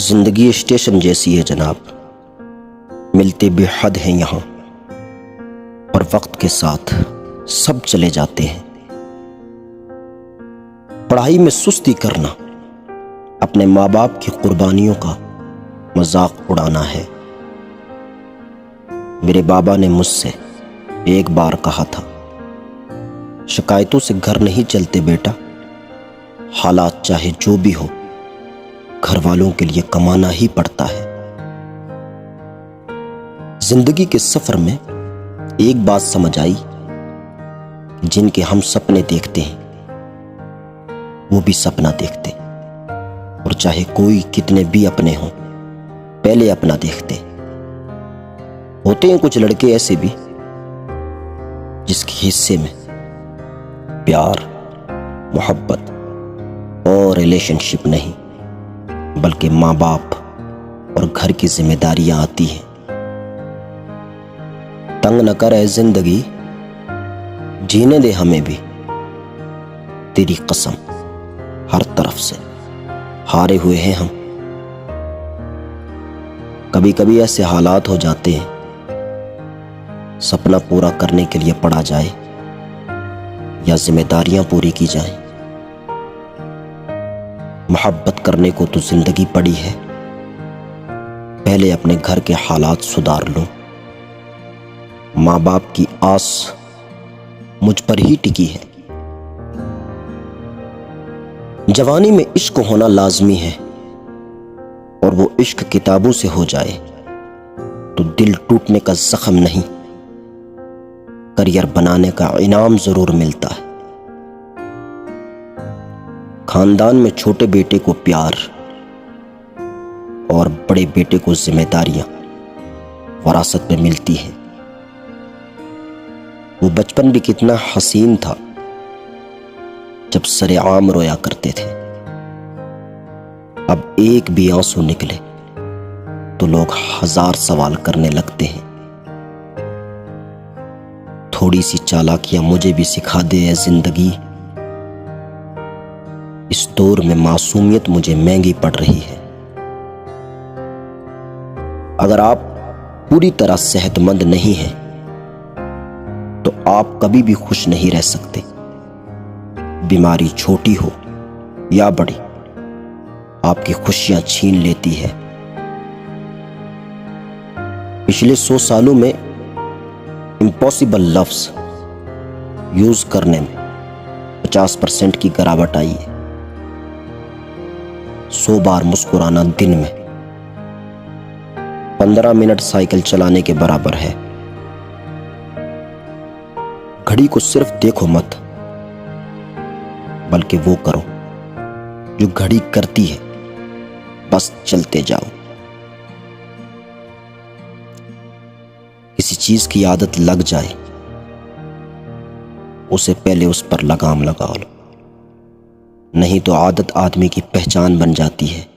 जिंदगी स्टेशन जैसी है जनाब, मिलते बेहद हैं यहाँ, और वक्त के साथ सब चले जाते हैं। पढ़ाई में सुस्ती करना अपने माँ बाप की कुर्बानियों का मजाक उड़ाना है। मेरे बाबा ने मुझसे एक बार कहा था, शिकायतों से घर नहीं चलते बेटा, हालात चाहे जो भी हो घर वालों के लिए कमाना ही पड़ता है। जिंदगी के सफर में एक बात समझ आई, जिनके हम सपने देखते हैं वो भी सपना देखते, और चाहे कोई कितने भी अपने हों पहले अपना देखते। होते हैं कुछ लड़के ऐसे भी जिसके हिस्से में प्यार, मोहब्बत और रिलेशनशिप नहीं बल्कि माँ बाप और घर की जिम्मेदारियां आती हैं। तंग न कर ऐ जिंदगी, जीने दे हमें भी, तेरी कसम हर तरफ से हारे हुए हैं हम। कभी कभी ऐसे हालात हो जाते हैं, सपना पूरा करने के लिए पढ़ा जाए या जिम्मेदारियां पूरी की जाए। मोहब्बत करने को तो जिंदगी पड़ी है, पहले अपने घर के हालात सुधार लो। माँ बाप की आस मुझ पर ही टिकी है। जवानी में इश्क होना लाजमी है, और वो इश्क किताबों से हो जाए तो दिल टूटने का जख्म नहीं, करियर बनाने का इनाम जरूर मिलता है। खानदान में छोटे बेटे को प्यार और बड़े बेटे को जिम्मेदारियां वरासत में मिलती हैं। वो बचपन भी कितना हसीन था जब सरेआम रोया करते थे। अब एक भी आंसू निकले तो लोग 1000 सवाल करने लगते हैं। थोड़ी सी चालाकियां मुझे भी सिखा दे ऐ जिंदगी, इस दौर में मासूमियत मुझे महंगी पड़ रही है। अगर आप पूरी तरह सेहतमंद नहीं हैं तो आप कभी भी खुश नहीं रह सकते। बीमारी छोटी हो या बड़ी आपकी खुशियां छीन लेती है। पिछले 100 सालों में इम्पॉसिबल लफ्ज यूज करने में 50% की गिरावट आई है। 100 बार मुस्कुराना दिन में 15 मिनट साइकिल चलाने के बराबर है। घड़ी को सिर्फ देखो मत, बल्कि वो करो जो घड़ी करती है, बस चलते जाओ। किसी चीज की आदत लग जाए उसे पहले उस पर लगाम लगा लो, नहीं तो आदत आदमी की पहचान बन जाती है।